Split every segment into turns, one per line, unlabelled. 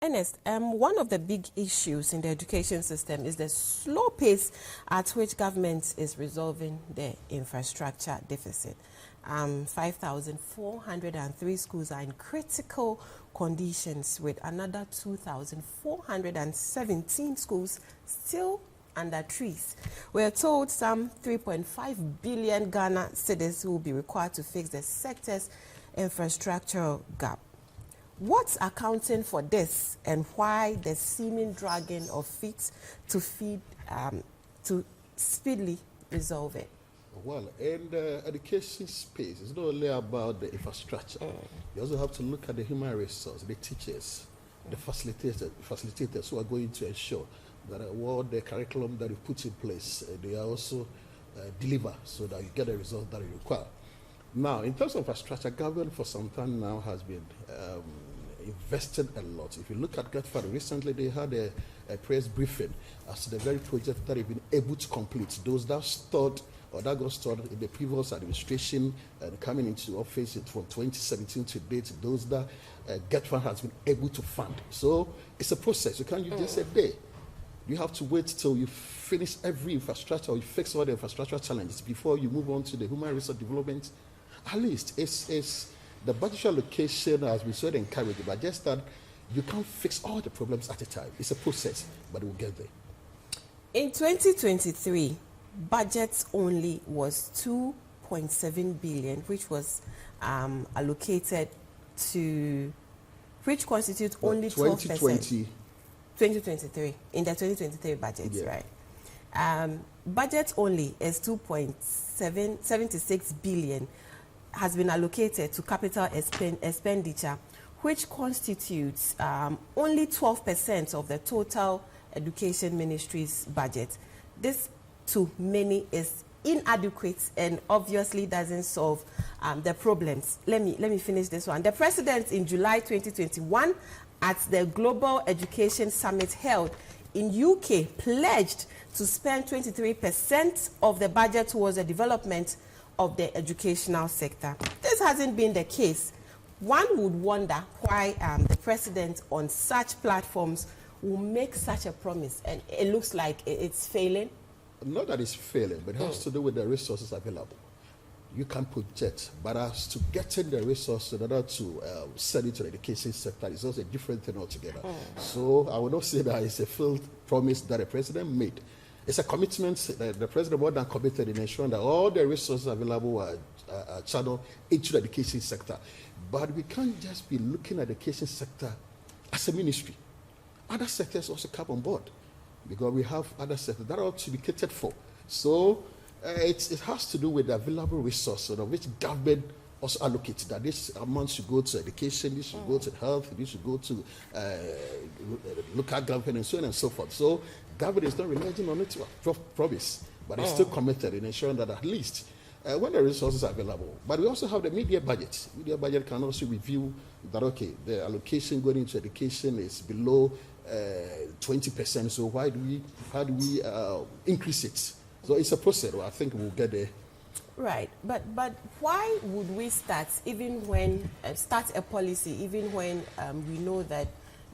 Ernest, one of the big issues in the education system is the slow pace at which government is resolving the infrastructure deficit. 5,403 schools are in critical conditions, with another 2,417 schools still under trees. We are told some 3.5 billion Ghana cedis will be required to fix the sector's infrastructural gap. What's accounting for this, and why the seeming dragging of feet to speedily resolve it?
Well, in the education space, it's not only about the infrastructure. You also have to look at the human resource, the teachers, the facilitators who are going to ensure that all the curriculum that you put in place, they are also deliver so that you get the result that you require. Now, in terms of infrastructure, government for some time now has been invested a lot. If you look at Getfund, recently they had a press briefing as to the very project that they've been able to complete. Those that stalled or that got started in the previous administration and coming into office from 2017 to date, those that Getfund has been able to fund. So it's a process. You can't just say, day. You have to wait till you finish every infrastructure or you fix all the infrastructure challenges before you move on to the human resource development. At least it's the budgetary allocation has been so encouraging, but just that you can't fix all the problems at a time. It's a process, but we'll get there.
In 2023, budget only was 2.7 billion, which was allocated to, which constitutes only 12%. 2023, in the 2023 budget, yeah. Right? Budget only is 2.76 billion has been allocated to capital expenditure, which constitutes only 12% of the total education ministry's budget. This, to many, is inadequate and obviously doesn't solve the problems. Let me finish this one. The president in July 2021 at the Global Education Summit held in UK pledged to spend 23% of the budget towards the development of the educational sector. This hasn't been the case. One would wonder why the president on such platforms will make such a promise, and it looks like it's failing.
Not that it's failing, but it has to do with the resources available. You can project, but as to getting the resources in order to send it to the education sector is also a different thing altogether. So I would not say that it's a failed promise that the president made. It's a commitment that the president more than committed in ensuring that all the resources available are channeled into the education sector. But we can't just be looking at the education sector as a ministry. Other sectors also come on board because we have other sectors that ought to be catered for. So it has to do with the available resources of which government also allocates, that this amount should go to education, this should go to health, this should go to local government and so on and so forth. So government is not relying on it to promise, but it's still committed in ensuring that at least when the resources are available. But we also have the media budget. Media budget can also review that, okay, the allocation going into education is below 20%, so how do we increase it? So it's a process. I think we'll get there.
Right, but why would we start start a policy even when we know that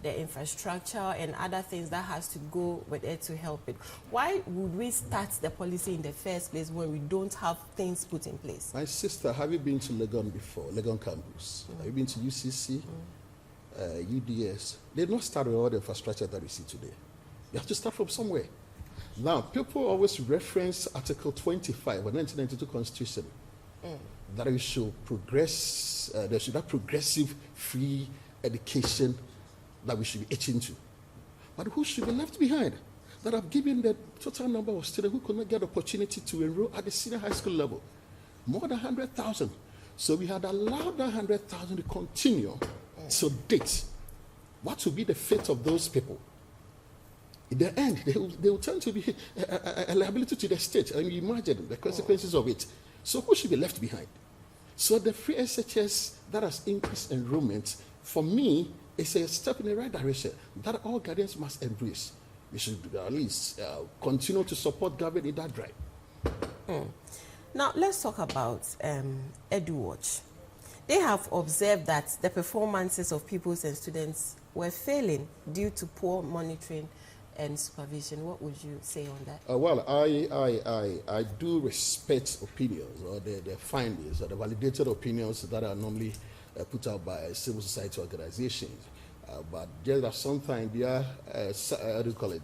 the infrastructure and other things that has to go with it to help it? Why would we start the policy in the first place when we don't have things put in place?
My sister, have you been to Legon before? Legon campus? Have you been to UCC? UDS? They've not started all the infrastructure that we see today. You have to start from somewhere. Now, people always reference Article 25 of the 1992 Constitution that we should progress, there should have progressive free education that we should be itching to. But who should be left behind? That have given the total number of students who could not get opportunity to enroll at the senior high school level. More than 100,000. So we had allowed that 100,000 to continue to date. What will be the fate of those people? In the end, they will turn to be a liability to the state. I mean, imagine the consequences of it. So who should be left behind? So the free SHS that has increased enrollment, for me, is a step in the right direction that all guardians must embrace. We should at least continue to support government in that drive.
Now, let's talk about EduWatch. They have observed that the performances of pupils and students were failing due to poor monitoring and supervision. What would you say on that?
Well, I do respect opinions or the findings or the validated opinions that are normally put out by civil society organizations. But there are sometimes how do you call it,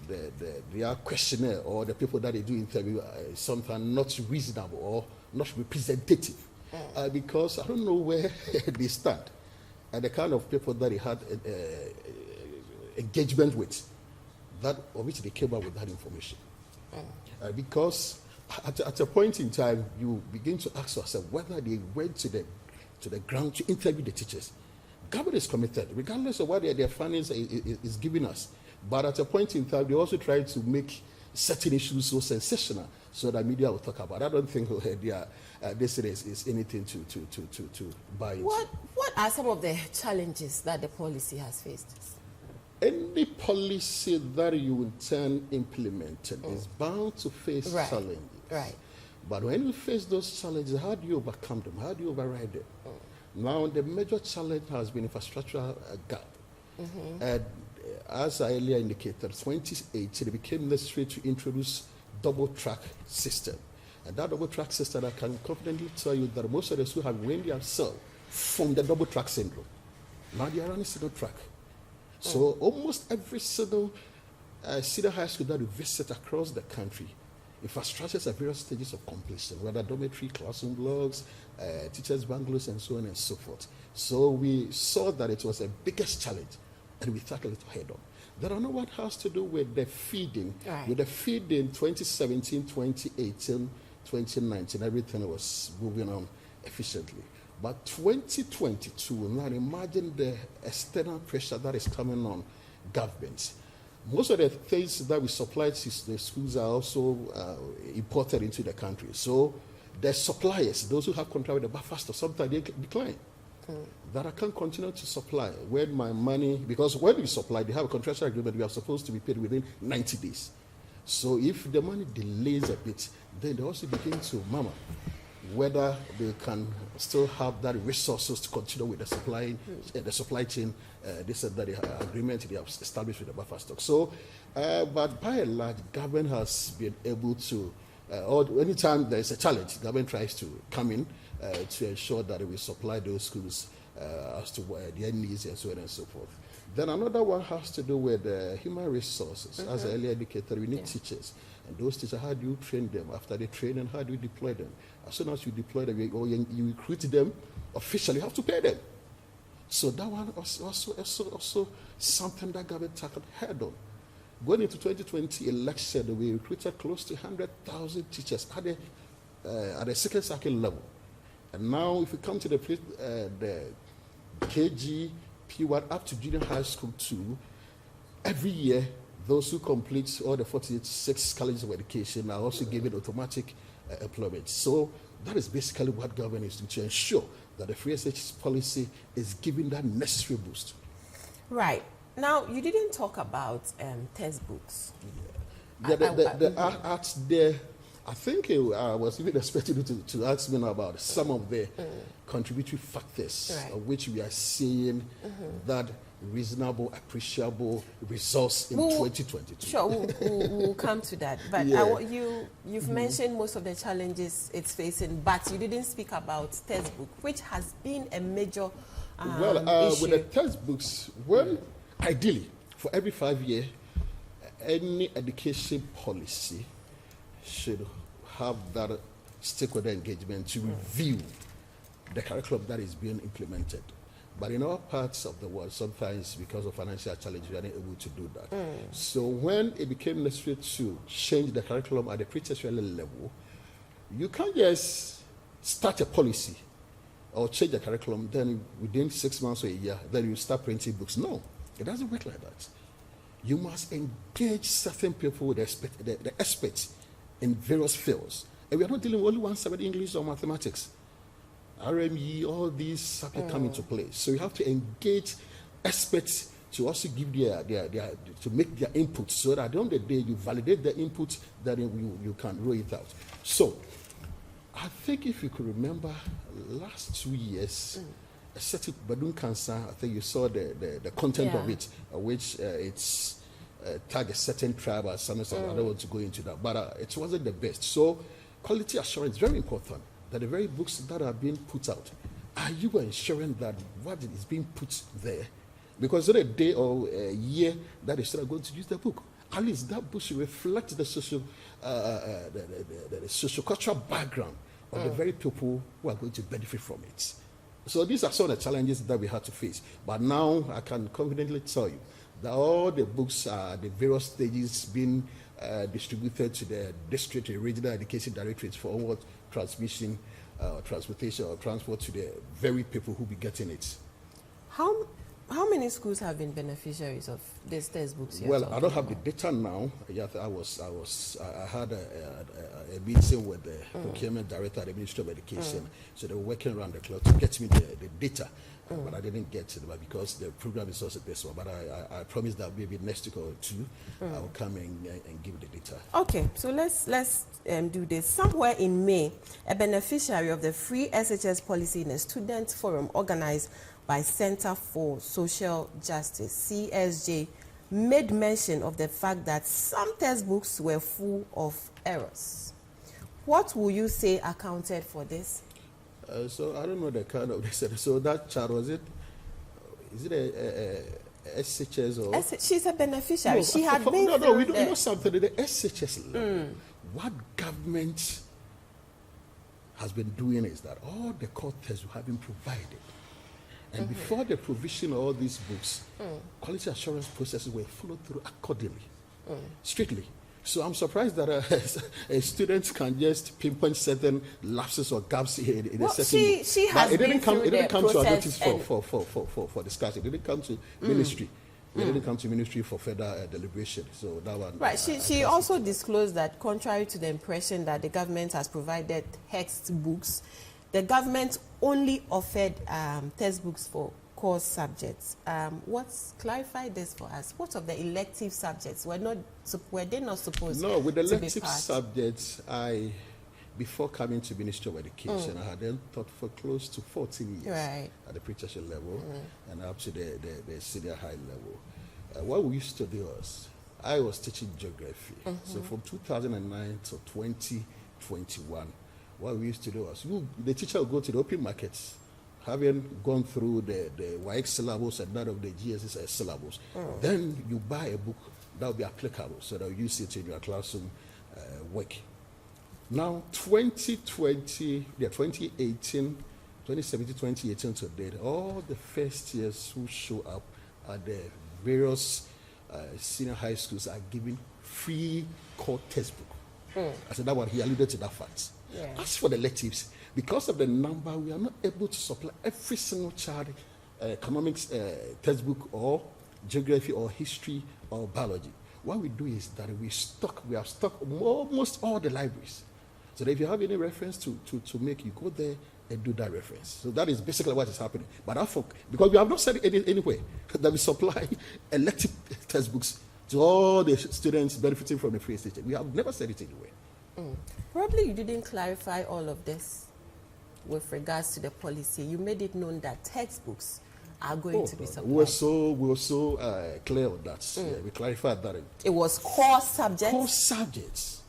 the questionnaire or the people that they do interview sometimes not reasonable or not representative. Because I don't know where they stand and the kind of people that they had engagement with, that of which they came up with that information. Because at a point in time, you begin to ask yourself whether they went to the ground to interview the teachers. Government is committed, regardless of what their findings is giving us. But at a point in time, they also try to make certain issues so sensational so that media will talk about. I don't think this is anything to buy into.
What are some of the challenges that the policy has faced?
Any policy that you intend implementing is bound to face challenges.
Right.
But when you face those challenges, how do you overcome them? How do you override them? Now, the major challenge has been infrastructural gap. And as I earlier indicated, 2018, it became necessary to introduce double-track system. And that double-track system, I can confidently tell you that most of the schools have weaned themselves from the double-track syndrome. Now they are running single track. So almost every single senior high school that we visit across the country, infrastructures at various stages of completion, whether dormitory, classroom blocks, teachers' bungalows, and so on and so forth. So we saw that it was the biggest challenge, and we tackled it head on. Then another one has to do with the feeding.
Right.
With the feeding 2017, 2018, 2019, everything was moving on efficiently. But 2022, now imagine the external pressure that is coming on governments. Most of the things that we supply to the schools are also imported into the country. So the suppliers, those who have contract with the buffer stock, sometimes they decline. That I can't continue to supply when my money, because when we supply, they have a contractual agreement, we are supposed to be paid within 90 days. So if the money delays a bit, then they also begin to murmur whether they can still have that resources to continue with the supply chain, this and that agreement they have established with the buffer stock. So, but by and large, government has been able to, or anytime there is a challenge, government tries to come in to ensure that we supply those schools as to their needs and so on and so forth. Then another one has to do with human resources. As I earlier indicated, we need teachers. And those teachers, how do you train them? After they train them, how do you deploy them? As soon as you deploy them, you recruit them officially, you have to pay them. So that one was also something that government tackled head on. Going into 2020 election, we recruited close to 100,000 teachers at the second circle level. And now if we come to the KG, P1 up to junior high school 2, every year, those who complete all the 46 colleges of education are also given automatic employment. So that is basically what government is doing to ensure that the free SH policy is giving that necessary boost.
Right. Now, you didn't talk about textbooks.
At there, I think I was even expecting you to ask me about some of the contributory factors of which we are seeing that reasonable, appreciable results in 2022.
Sure, we'll come to that. But you've mentioned most of the challenges it's facing, but you didn't speak about textbook, which has been a major issue.
With the textbooks, ideally, for every 5 years, any education policy should have that stakeholder engagement to review the curriculum that is being implemented. But in other parts of the world, sometimes because of financial challenges, we are not able to do that. So when it became necessary to change the curriculum at the pre-tertiary level, you can't just start a policy or change the curriculum, then within 6 months or a year, then you start printing books. No, it doesn't work like that. You must engage certain people, the experts in various fields. And we are not dealing with only one subject, English or mathematics. RME, all these have to come into play. So you have to engage experts to also give to make their input, so that at the end of the day, you validate the input, then you can roll it out. So I think if you could remember last 2 years, a certain balloon cancer. I think you saw the content of it, which it's tag a certain tribe or something. I don't want to go into that, but it wasn't the best. So quality assurance is very important. That the very books that are being put out, are you ensuring that what is being put there? Because in a day or a year that is still going to use the book, at least that book should reflect the social, the socio-cultural background of the very people who are going to benefit from it. So these are some of the challenges that we had to face. But now I can confidently tell you that all the books are the various stages being distributed to the district and regional education directorates for onward transmission, transportation or transport to the very people who be getting it.
How many schools have been beneficiaries of these textbooks?
Well, I don't have the data now. Yeah, I had a meeting with the procurement director at the Ministry of Education. So they were working around the clock to get me the data. But I didn't get it because the program is also this one. But I promised that maybe next week or two I will come and give the data. Okay,
so let's do this. Somewhere in May, a beneficiary of the free SHS policy in a student forum organized by Center for Social Justice, CSJ, made mention of the fact that some textbooks were full of errors. What will you say accounted for this?
So I don't know the kind of this. So that child, is it a SHS or?
She's a beneficiary.
No,
she had been.
No, we know something. The SHS level, what government has been doing is that all the court tests have been provided. And before the provision of all these books, quality assurance processes were followed through accordingly, strictly. So I'm surprised that a student can just pinpoint certain lapses or gaps here in a certain book.
She has been through the process. It didn't come to our notice
for discussion. It didn't come to ministry. It didn't come to ministry for further deliberation. So that one.
Right. She also disclosed that contrary to the impression that the government has provided textbooks, the government only offered textbooks for core subjects. Clarify this for us. What of the elective subjects were they not supposed?
No, with the elective subjects, before coming to Ministry of Education, I had then taught for close to 14 years at the pre-tertiary level and up to the senior high level. What we used to do was, I was teaching geography. So from 2009 to 2021. What we used to do was, the teacher would go to the open markets, having gone through the YX syllabus and none of the GSS syllabus. Then you buy a book that will be applicable, so that you use it in your classroom work. Now, 2018 to date, all the first years who show up at the various senior high schools are given free core textbook. I said that one, he alluded to that fact. Yeah. As for the electives, because of the number, we are not able to supply every single child economics textbook or geography or history or biology. What we do is that we have stock almost all the libraries. So that if you have any reference to make, you go there and do that reference. So that is basically what is happening. But because we have not said it anywhere that we supply elective textbooks to all the students benefiting from the free SHS. We have never said it anywhere.
Probably you didn't clarify all of this with regards to the policy. You made it known that textbooks are going to be supplied.
We were so clear on that. Yeah, we clarified that.
It was core subjects?
Core subjects.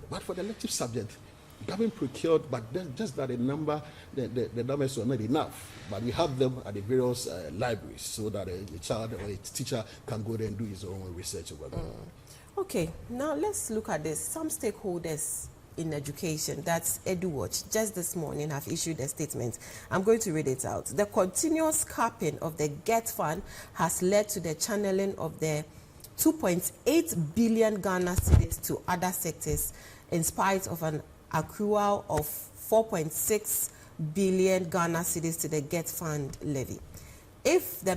But for the elective subject, government procured, but just that the numbers were not enough. But we have them at the various libraries so that a child or a teacher can go there and do his own research over them.
Okay, now let's look at this. Some stakeholders in education, that's EduWatch, just this morning have issued a statement. I'm going to read it out. The continuous capping of the GET fund has led to the channeling of the 2.8 billion Ghana cedis to other sectors in spite of an accrual of 4.6 billion Ghana cedis to the GET fund levy. If the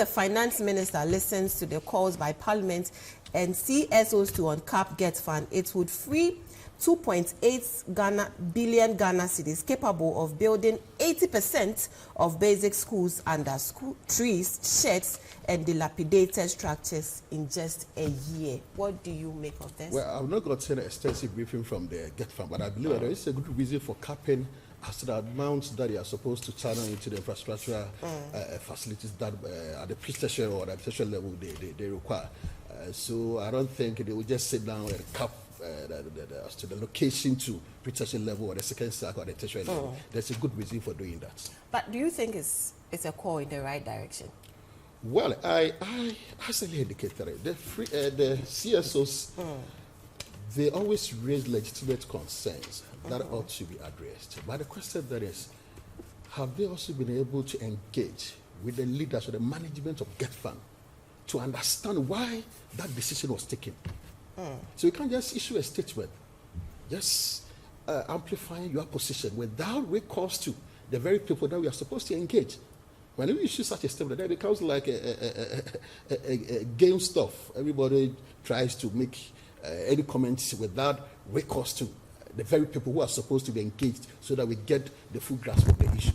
finance minister listens to the calls by Parliament and CSOs to uncap GET fund, it would free 2.8 billion Ghana cedis capable of building 80% of basic schools under school trees, sheds, and dilapidated structures in just a year. What do you make of this?
Well, I've not gotten an extensive briefing from the GET fund, but I believe that there is a good reason for capping as to the amount that they are supposed to channel into the infrastructure facilities that at the pre-tertiary or the tertiary level they require. So I don't think they will just sit down and cap as to the location to pre-tertiary level or the second cycle or the tertiary level. There's a good reason for doing that.
But do you think it's a call in the right direction?
Well, I actually indicated it. The CSOs, they always raise legitimate concerns that ought to be addressed. But the question there is, have they also been able to engage with the leaders or the management of Get Fund to understand why that decision was taken? So you can't just issue a statement, just amplifying your position without recourse to the very people that we are supposed to engage. When you issue such a statement, that becomes like a game stuff. Everybody tries to make any comments without recourse to the very people who are supposed to be engaged so that we get the full grasp of the issue.